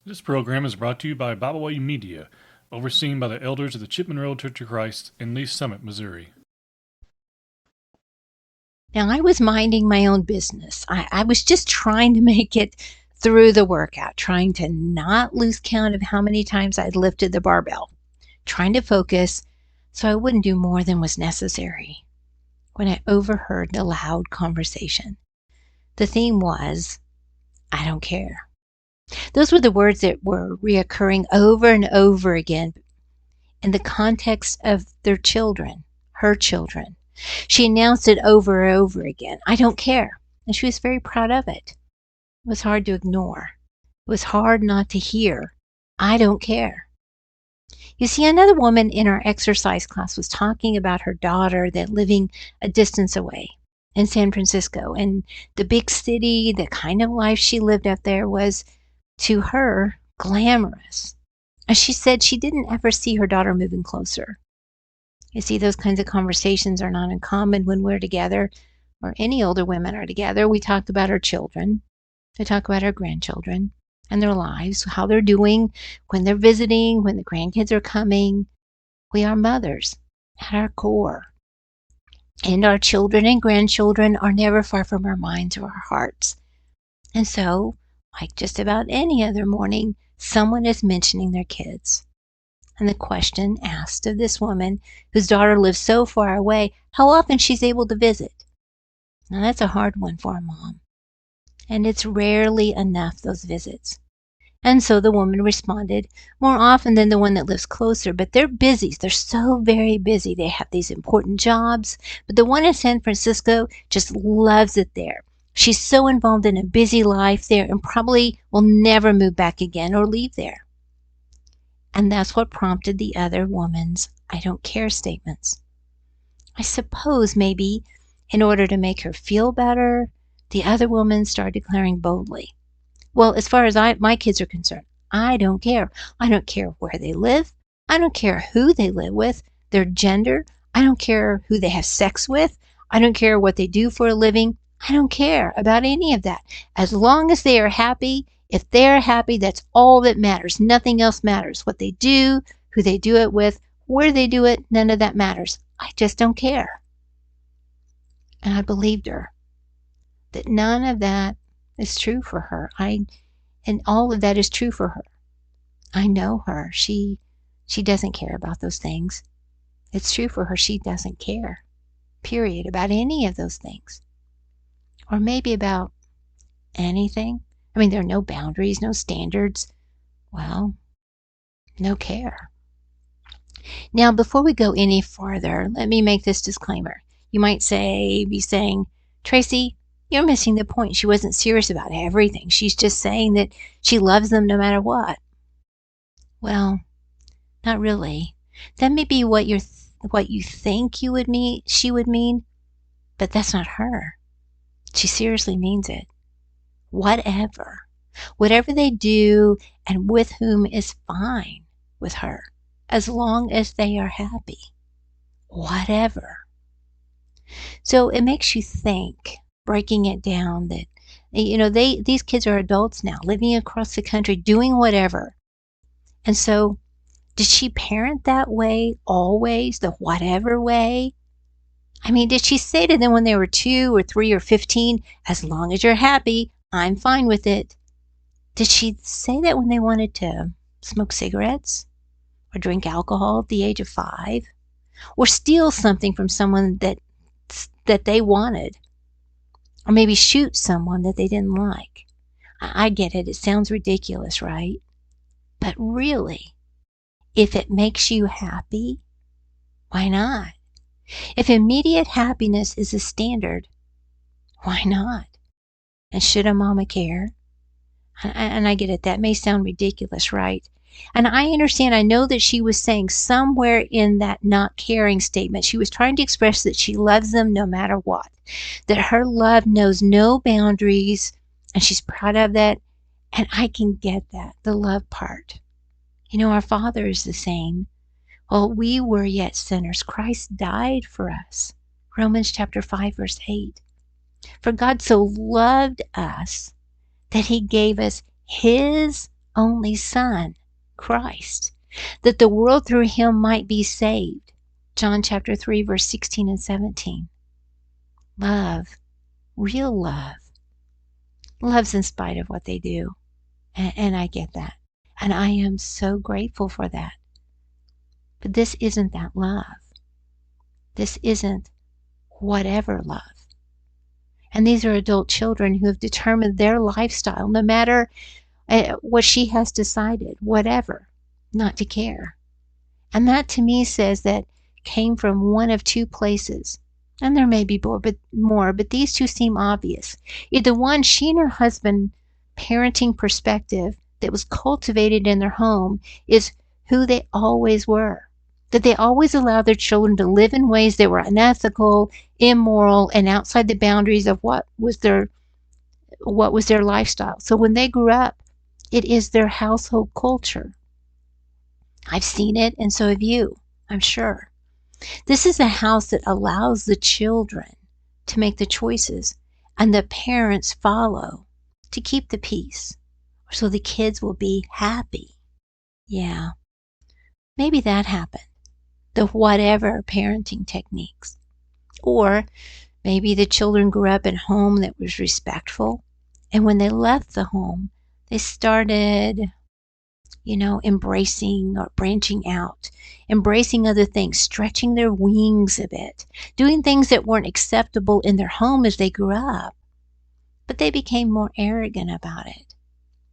This program is brought to you by Bible Way Media, overseen by the elders of the Chipman Road Church of Christ in Lee Summit, Missouri. Now, I was minding my own business. I was just trying to make it through the workout, trying to not lose count of how many times I'd lifted the barbell, trying to focus so I wouldn't do more than was necessary when I overheard the loud conversation. The theme was, I don't care. Those were the words that were reoccurring over and over again in the context of their children, her children. She announced it over and over again. I don't care. And she was very proud of it. It was hard to ignore. It was hard not to hear. I don't care. You see, another woman in our exercise class was talking about her daughter that living a distance away in San Francisco. And the big city, the kind of life she lived up there was, to her, glamorous. And she said she didn't ever see her daughter moving closer. You see, those kinds of conversations are not uncommon when we're together, or any older women are together. We talk about our children. They talk about our grandchildren and their lives, how they're doing when they're visiting, when the grandkids are coming. We are mothers at our core. And our children and grandchildren are never far from our minds or our hearts. And so, like just about any other morning, someone is mentioning their kids. And the question asked of this woman whose daughter lives so far away, how often she's able to visit. Now that's a hard one for a mom. And it's rarely enough, those visits. And so the woman responded, more often than the one that lives closer, but they're busy. They're so very busy. They have these important jobs. But the one in San Francisco just loves it there. She's so involved in a busy life there and probably will never move back again or leave there. And that's what prompted the other woman's I don't care statements. I suppose maybe in order to make her feel better, the other woman started declaring boldly, well, as far as my kids are concerned, I don't care. I don't care where they live. I don't care who they live with, their gender. I don't care who they have sex with. I don't care what they do for a living. I don't care about any of that. As long as they are happy, if they're happy, that's all that matters. Nothing else matters. What they do, who they do it with, where they do it, none of that matters. I just don't care. And I believed her that none of that is true for her. And all of that is true for her. I know her. She doesn't care about those things. It's true for her. She doesn't care, period, about any of those things. Or maybe about anything. I mean, there are no boundaries, no standards. Well, no care. Now, before we go any farther, let me make this disclaimer. You might be saying, Tracy, you're missing the point. She wasn't serious about everything. She's just saying that she loves them no matter what. Well, not really. That may be what you think she would mean, but that's not her. She seriously means it. Whatever they do and with whom is fine with her, as long as they are happy. Whatever. So it makes you think, breaking it down, that these kids are adults now, living across the country, doing whatever. And so, did she parent that way always, the whatever way? I mean, did she say to them when they were 2 or 3 or 15, as long as you're happy, I'm fine with it? Did she say that when they wanted to smoke cigarettes or drink alcohol at the age of 5 or steal something from someone that they wanted, or maybe shoot someone that they didn't like? I get it. It sounds ridiculous, right? But really, if it makes you happy, why not? If immediate happiness is a standard, why not? And should a mama care? And I get it. That may sound ridiculous, right? And I understand. I know that she was saying somewhere in that not caring statement, she was trying to express that she loves them no matter what, that her love knows no boundaries, and she's proud of that. And I can get that, the love part. Our Father is the same. While we were yet sinners, Christ died for us. Romans chapter 5, verse 8. For God so loved us that he gave us his only Son, Christ, that the world through him might be saved. John chapter 3, verse 16 and 17. Love, real love, loves in spite of what they do. And I get that. And I am so grateful for that. But this isn't that love. This isn't whatever love. And these are adult children who have determined their lifestyle, no matter what she has decided, whatever, not to care. And that to me says that came from one of two places. And there may be more, but these two seem obvious. Either one, she and her husband parenting perspective that was cultivated in their home is who they always were. That they always allowed their children to live in ways that were unethical, immoral, and outside the boundaries of what was their lifestyle. So when they grew up, it is their household culture. I've seen it, and so have you, I'm sure. This is a house that allows the children to make the choices, and the parents follow to keep the peace, so the kids will be happy. Yeah, maybe that happened. The whatever parenting techniques. Or maybe the children grew up in a home that was respectful, and when they left the home, they started, embracing or branching out, embracing other things, stretching their wings a bit, doing things that weren't acceptable in their home as they grew up, but they became more arrogant about it.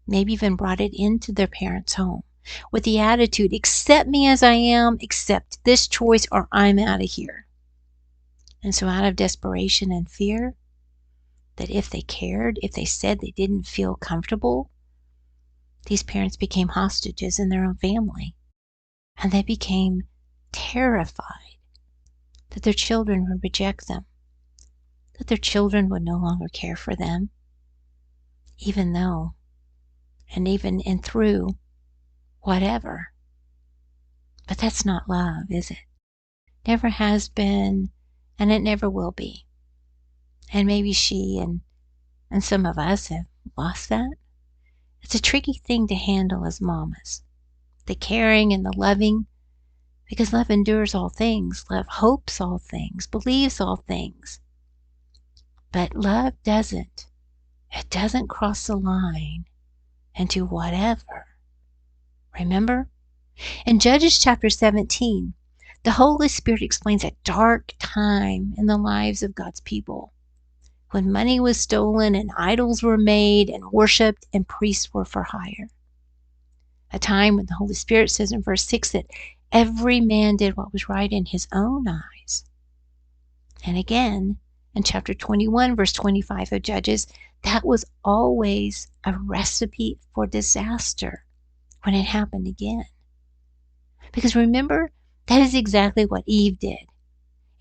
Maybe even brought it into their parents' home with the attitude, accept me as I am, accept this choice, or I'm out of here. And so out of desperation and fear, that if they cared, if they said they didn't feel comfortable, these parents became hostages in their own family. And they became terrified that their children would reject them, that their children would no longer care for them, even though, and even and through, whatever. But that's not love, is it? Never has been, and it never will be. And maybe she and some of us have lost that. It's a tricky thing to handle as mamas. The caring and the loving, because love endures all things. Love hopes all things, believes all things. But love doesn't. It doesn't cross the line into whatever. Remember? In Judges chapter 17, the Holy Spirit explains a dark time in the lives of God's people, when money was stolen and idols were made and worshipped and priests were for hire. A time when the Holy Spirit says in verse 6 that every man did what was right in his own eyes. And again, in chapter 21, verse 25 of Judges, that was always a recipe for disaster when it happened again. Because remember, that is exactly what Eve did.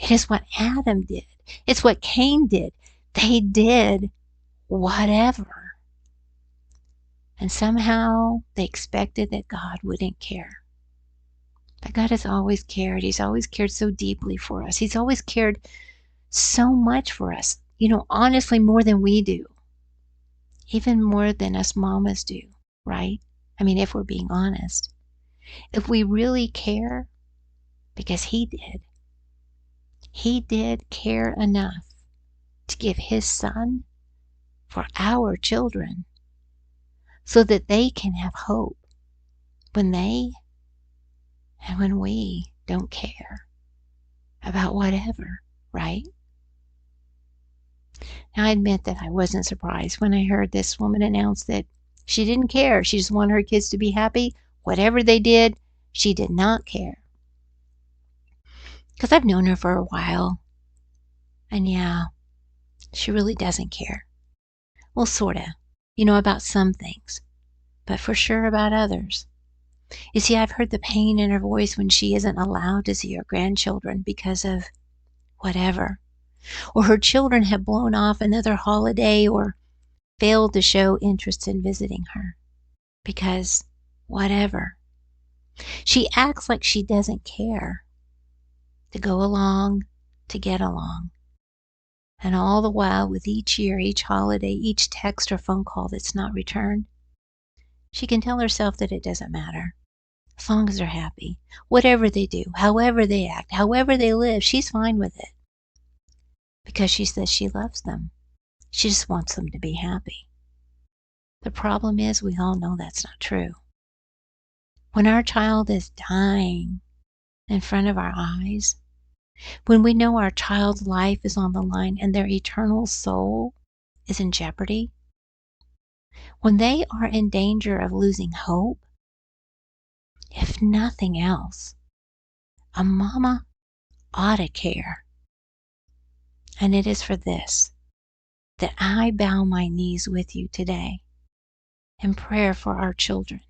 It is what Adam did. It's what Cain did. They did whatever. And somehow they expected that God wouldn't care. But God has always cared. He's always cared so deeply for us. He's always cared so much for us. Honestly, more than we do. Even more than us mamas do, right? I mean, if we're being honest. If we really care, because He did care enough to give His Son for our children so that they can have hope when they and when we don't care about whatever, right? Now, I admit that I wasn't surprised when I heard this woman announce that she didn't care. She just wanted her kids to be happy. Whatever they did, she did not care. Because I've known her for a while. And yeah, she really doesn't care. Well, sorta. About some things. But for sure about others. You see, I've heard the pain in her voice when she isn't allowed to see her grandchildren because of whatever. Or her children have blown off another holiday or failed to show interest in visiting her. Because whatever. She acts like she doesn't care. To go along, to get along. And all the while, with each year, each holiday, each text or phone call that's not returned, She can tell herself that it doesn't matter. As long as they're happy, whatever they do, however they act, however they live, she's fine with it. Because she says she loves them. She just wants them to be happy. The problem is we all know that's not true. When our child is dying in front of our eyes, when we know our child's life is on the line and their eternal soul is in jeopardy, when they are in danger of losing hope, if nothing else, a mama ought to care. And it is for this that I bow my knees with you today in prayer for our children.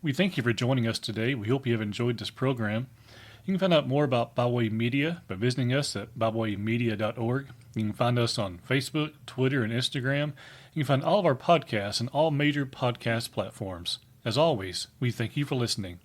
We thank you for joining us today. We hope you have enjoyed this program. You can find out more about Byway Media by visiting us at bywaymedia.org. You can find us on Facebook, Twitter, and Instagram. You can find all of our podcasts on all major podcast platforms. As always, we thank you for listening.